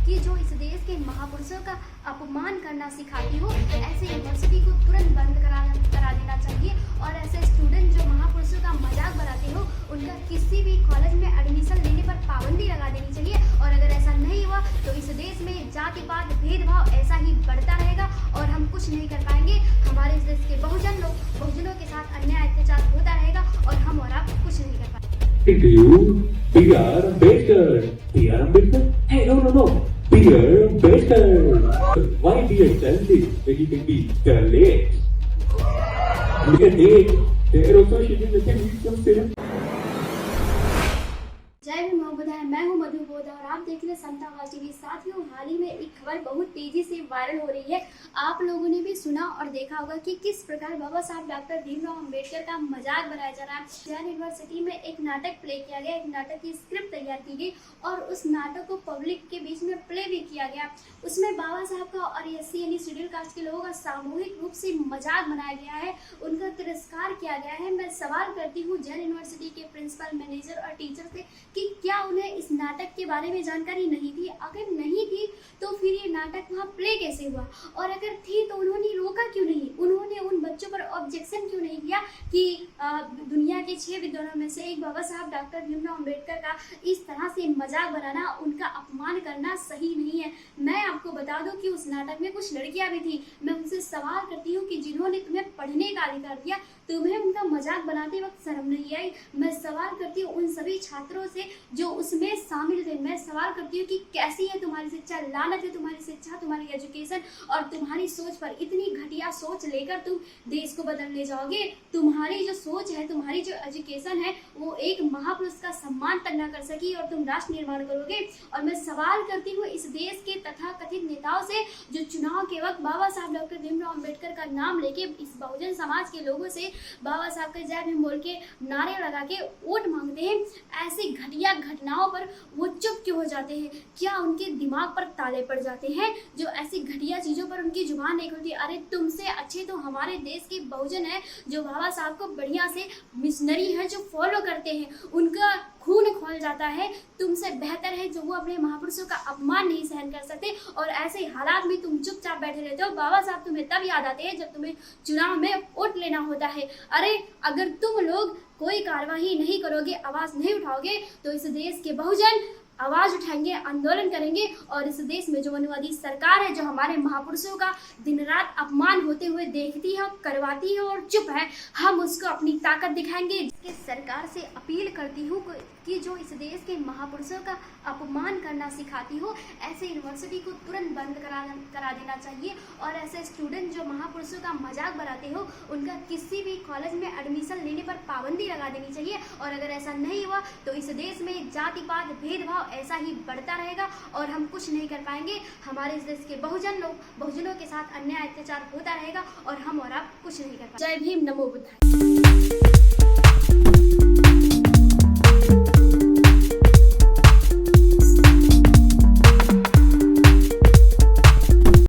कि जो इस देश के महापुरुषों का अपमान करना सिखाती हो, ऐसे यूनिवर्सिटी को तुरंत बंद करा देना चाहिए। और ऐसे स्टूडेंट जो महापुरुषों का मजाक बनाते हो, उनका किसी भी कॉलेज में एडमिशन लेने पर पाबंदी लगा देनी चाहिए। और अगर ऐसा नहीं हुआ तो इस देश में जाति पात भेदभाव ऐसा ही बढ़ता रहेगा और हम कुछ नहीं कर पाएंगे। हमारे इस देश के बहुजनों के साथ अन्याय अत्याचार होता रहेगा और हम और आप कुछ नहीं कर पाएंगे। Interview B.R. Ambedkar. B.R. Ambedkar? Hey, no. B.R. Ambedkar. Why D.R. tells it that he can be the late? Look at it. There also she did nothing with some film. जय भीम मोहम्मद, मैं हूं मधु बोधा और आप देख रहे हैं समता आवाज टीवी। साथियों, हाल ही में एक खबर बहुत तेजी से वायरल हो रही है। आप लोगों ने भी सुना और देखा होगा कि किस प्रकार बाबा साहब डॉक्टर भीमराव अंबेडकर का मजाक बनाया जा रहा है। जैन यूनिवर्सिटी में एक नाटक प्ले किया गया, एक नाटक की स्क्रिप्ट तैयार की गई और उस नाटक को पब्लिक के बीच में प्ले भी किया गया। उसमें बाबा साहब का और SC यानी शेड्यूल कास्ट के लोगों का सामूहिक रूप से मजाक बनाया गया है, उनका तिरस्कार किया गया है। मैं सवाल करती हूँ जैन यूनिवर्सिटी के प्रिंसिपल, मैनेजर और टीचर से कि क्या उन्हें इस नाटक के बारे में जानकारी नहीं थी? अगर नहीं थी तो फिर ये नाटक वहाँ प्ले कैसे हुआ? और अगर थी तो उन्होंने रोका क्यों नहीं? उन्होंने उन बच्चों पर ऑब्जेक्शन क्यों नहीं किया कि दुनिया के 6 विद्वानों में से एक बाबा साहब डॉक्टर भीमराव अंबेडकर का इस तरह से मजाक बनाना, उनका अपमान करना सही नहीं है। मैं आपको बता दूं कि उस नाटक में कुछ लड़कियां भी थी। मैं उनसे सवाल करती हूँ कि जिन्होंने तुम्हें पढ़ने का अधिकार दिया, तुम्हें उनका मजाक बनाते वक्त शर्म नहीं आई? मैं सवाल करती हूँ उन सभी छात्रों से जो उसमें शामिल थे। मैं सवाल करती हूँ कि कैसी है तुम्हारी शिक्षा? लानत है तुम्हारी शिक्षा, तुम्हारी एजुकेशन और तुम्हारी सोच पर। इतनी घटिया सोच लेकर तुम देश को बदलने जाओगे? तुम्हारी जो सोच है, तुम्हारी जो एजुकेशन है, वो एक महापुरुष का सम्मान तक न कर सकी और तुम राष्ट्र निर्माण करोगे। और मैं सवाल करती हूँ इस देश के तथाकथित नेताओं से जो चुनाव के वक्त बाबा साहब डॉक्टर भीमराव अंबेडकर का नाम लेके इस बहुजन समाज के लोगों से बाबा साहब का जय भीम बोल के नारे लगा के वोट मांगते हैं, ऐसी घटिया घटनाओं पर वो चुप क्यों हो जाते हैं? क्या उनके दिमाग पर ताले पड़ जाते हैं जो ऐसी घटिया चीजों पर उनकी जुबान नहीं खुलती? अरे तुमसे अच्छे तो हमारे देश के बहुजन है जो बाबा साहब को बढ़िया से मिशनरी है, जो फॉलो करते हैं, उनका खून खोल जाता है। तुमसे बेहतर है जो वो अपने महापुरुषों का अपमान नहीं सहन कर सकते और ऐसे हालात में तुम चुपचाप बैठे रहते हो। बाबा साहब तुम्हें तब याद आते हैं जब तुम्हें चुनाव में वोट लेना होता है। अरे अगर तुम लोग कोई कार्यवाही नहीं करोगे, आवाज नहीं उठाओगे तो इस देश के बहुजन आवाज उठाएंगे, आंदोलन करेंगे और इस देश में जो वनवादी सरकार है, जो हमारे महापुरुषों का दिन रात अपमान होते हुए देखती है, करवाती है और चुप है, हम उसको अपनी ताकत दिखाएंगे। कि सरकार से अपील करती हूँ कि जो इस देश के महापुरुषों का अपमान करना सिखाती हो, ऐसे यूनिवर्सिटी को तुरंत बंद करा देना चाहिए। और ऐसे स्टूडेंट जो महापुरुषों का मजाक बनाते हो, उनका किसी भी कॉलेज में एडमिशन लेने पर पाबंदी लगा देनी चाहिए। और अगर ऐसा नहीं हुआ तो इस देश में जाति पात भेदभाव ऐसा ही बढ़ता रहेगा और हम कुछ नहीं कर पाएंगे। हमारे इस देश के बहुजनों के साथ अन्याय अत्याचार होता रहेगा और हम और आप कुछ नहीं कर पाएंगे। जय भीम, नमो बुद्धाय।